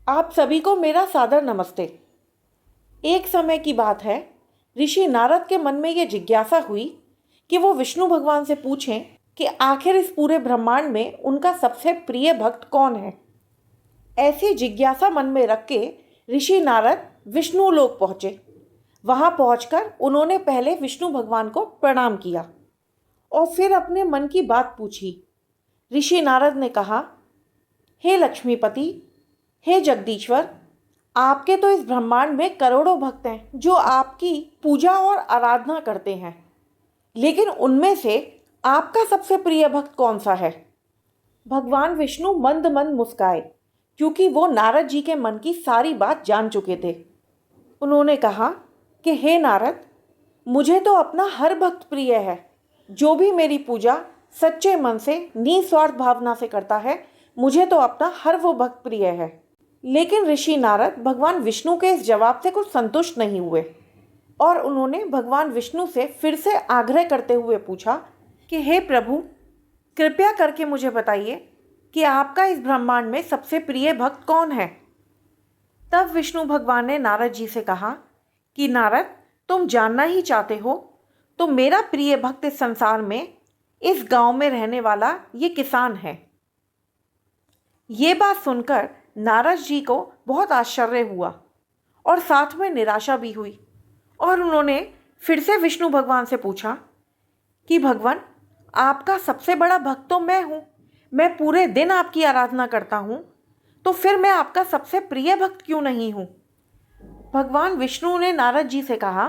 आप सभी को मेरा सादर नमस्ते। एक समय की बात है, ऋषि नारद के मन में ये जिज्ञासा हुई कि वो विष्णु भगवान से पूछें कि आखिर इस पूरे ब्रह्मांड में उनका सबसे प्रिय भक्त कौन है। ऐसी जिज्ञासा मन में रख के ऋषि नारद विष्णु लोक पहुँचे। वहाँ पहुँचकर उन्होंने पहले विष्णु भगवान को प्रणाम किया और फिर अपने मन की बात पूछी। ऋषि नारद ने कहा, हे लक्ष्मीपति, हे जगदीश्वर, आपके तो इस ब्रह्मांड में करोड़ों भक्त हैं जो आपकी पूजा और आराधना करते हैं, लेकिन उनमें से आपका सबसे प्रिय भक्त कौन सा है। भगवान विष्णु मंद मंद मुस्काए, क्योंकि वो नारद जी के मन की सारी बात जान चुके थे। उन्होंने कहा कि हे नारद, मुझे तो अपना हर भक्त प्रिय है। जो भी मेरी पूजा सच्चे मन से निस्वार्थ भावना से करता है, मुझे तो अपना हर वो भक्त प्रिय है। लेकिन ऋषि नारद भगवान विष्णु के इस जवाब से कुछ संतुष्ट नहीं हुए और उन्होंने भगवान विष्णु से फिर से आग्रह करते हुए पूछा कि हे प्रभु, कृपया करके मुझे बताइए कि आपका इस ब्रह्मांड में सबसे प्रिय भक्त कौन है। तब विष्णु भगवान ने नारद जी से कहा कि नारद, तुम जानना ही चाहते हो तो मेरा प्रिय भक्त इस संसार में, इस गांव में रहने वाला ये किसान है। ये बात सुनकर नारद जी को बहुत आश्चर्य हुआ और साथ में निराशा भी हुई और उन्होंने फिर से विष्णु भगवान से पूछा कि भगवान, आपका सबसे बड़ा भक्त तो मैं हूँ। मैं पूरे दिन आपकी आराधना करता हूँ, तो फिर मैं आपका सबसे प्रिय भक्त क्यों नहीं हूँ। भगवान विष्णु ने नारद जी से कहा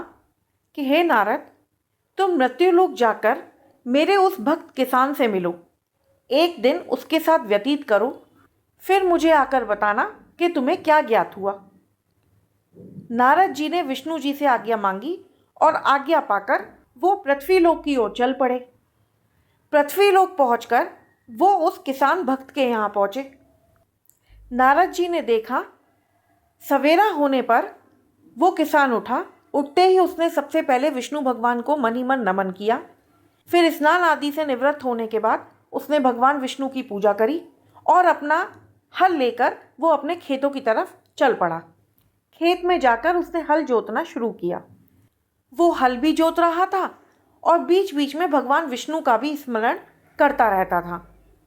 कि हे नारद, तुम मृत्युलोक जाकर मेरे उस भक्त किसान से मिलो। एक दिन उसके साथ व्यतीत करो, फिर मुझे आकर बताना कि तुम्हें क्या ज्ञात हुआ। नारद जी ने विष्णु जी से आज्ञा मांगी और आज्ञा पाकर वो पृथ्वीलोक की ओर चल पड़े। पृथ्वीलोक पहुंचकर वो उस किसान भक्त के यहाँ पहुँचे। नारद जी ने देखा, सवेरा होने पर वो किसान उठा। उठते ही उसने सबसे पहले विष्णु भगवान को मन ही मन नमन किया। फिर स्नान आदि से निवृत्त होने के बाद उसने भगवान विष्णु की पूजा करी और अपना हल लेकर वो अपने खेतों की तरफ चल पड़ा। खेत में जाकर उसने हल जोतना शुरू किया। वो हल भी जोत रहा था और बीच बीच में भगवान विष्णु का भी स्मरण करता रहता था।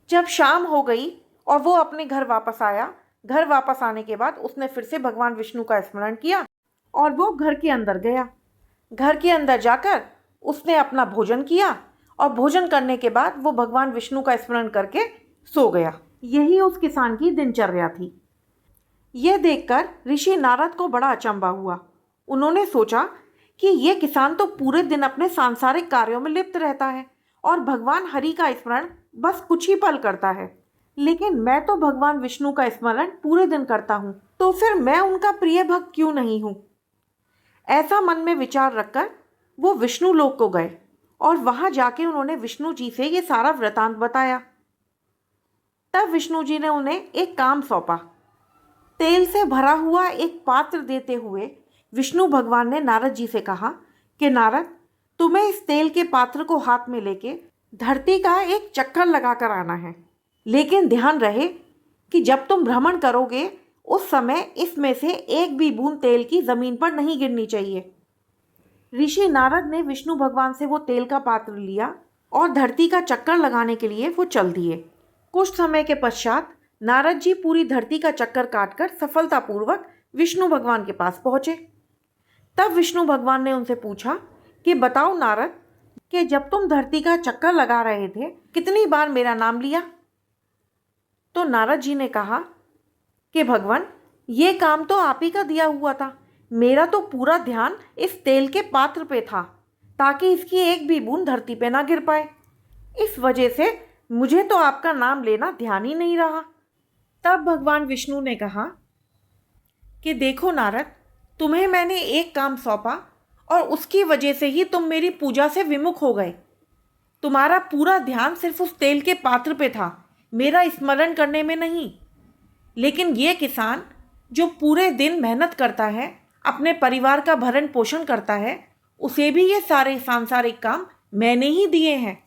जब शाम हो गई और वो अपने घर वापस आया, घर वापस आने के बाद उसने फिर से भगवान विष्णु का स्मरण किया और वो घर के अंदर गया। घर के अंदर जाकर उसने अपना भोजन किया और भोजन करने के बाद वो भगवान विष्णु का स्मरण करके सो गया। यही उस किसान की दिनचर्या थी। यह देखकर ऋषि नारद को बड़ा अचंभा हुआ। उन्होंने सोचा कि यह किसान तो पूरे दिन अपने सांसारिक कार्यों में लिप्त रहता है और भगवान हरि का स्मरण बस कुछ ही पल करता है, लेकिन मैं तो भगवान विष्णु का स्मरण पूरे दिन करता हूँ, तो फिर मैं उनका प्रिय भक्त क्यों नहीं हूँ। ऐसा मन में विचार रखकर वो विष्णु लोक को गए और वहाँ जाके उन्होंने विष्णु जी से ये सारा वृतांत बताया। तब विष्णु जी ने उन्हें एक काम सौंपा। तेल से भरा हुआ एक पात्र देते हुए विष्णु भगवान ने नारद जी से कहा कि नारद, तुम्हें इस तेल के पात्र को हाथ में लेके धरती का एक चक्कर लगाकर आना है, लेकिन ध्यान रहे कि जब तुम भ्रमण करोगे उस समय इसमें से एक भी बूंद तेल की जमीन पर नहीं गिरनी चाहिए। ऋषि नारद ने विष्णु भगवान से वो तेल का पात्र लिया और धरती का चक्कर लगाने के लिए वो चल दिए। कुछ समय के पश्चात नारद जी पूरी धरती का चक्कर काटकर सफलतापूर्वक विष्णु भगवान के पास पहुँचे। तब विष्णु भगवान ने उनसे पूछा कि बताओ नारद, कि जब तुम धरती का चक्कर लगा रहे थे कितनी बार मेरा नाम लिया। तो नारद जी ने कहा कि भगवान, ये काम तो आप ही का दिया हुआ था। मेरा तो पूरा ध्यान इस तेल के पात्र पे था ताकि इसकी एक भी बूंद धरती पे ना गिर पाए। इस वजह से मुझे तो आपका नाम लेना ध्यान ही नहीं रहा। तब भगवान विष्णु ने कहा कि देखो नारद, तुम्हें मैंने एक काम सौंपा और उसकी वजह से ही तुम मेरी पूजा से विमुख हो गए। तुम्हारा पूरा ध्यान सिर्फ उस तेल के पात्र पे था, मेरा स्मरण करने में नहीं। लेकिन ये किसान जो पूरे दिन मेहनत करता है, अपने परिवार का भरण पोषण करता है, उसे भी ये सारे सांसारिक काम मैंने ही दिए हैं,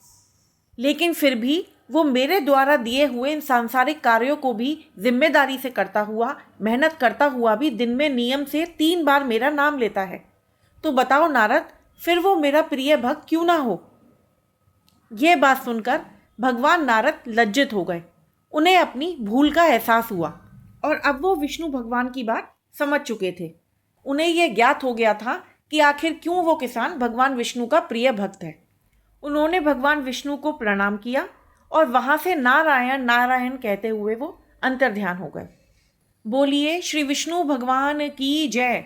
लेकिन फिर भी वो मेरे द्वारा दिए हुए इन सांसारिक कार्यों को भी जिम्मेदारी से करता हुआ, मेहनत करता हुआ भी दिन में नियम से 3 बार मेरा नाम लेता है। तो बताओ नारद, फिर वो मेरा प्रिय भक्त क्यों ना हो? यह बात सुनकर भगवान नारद लज्जित हो गए। उन्हें अपनी भूल का एहसास हुआ और अब वो विष्णु भगवान की बात समझ चुके थे। उन्हें यह ज्ञात हो गया था कि आखिर क्यों वो किसान भगवान विष्णु का प्रिय भक्त है। उन्होंने भगवान विष्णु को प्रणाम किया और वहां से नारायण नारायण कहते हुए वो अंतर्ध्यान हो गए। बोलिए श्री विष्णु भगवान की जय।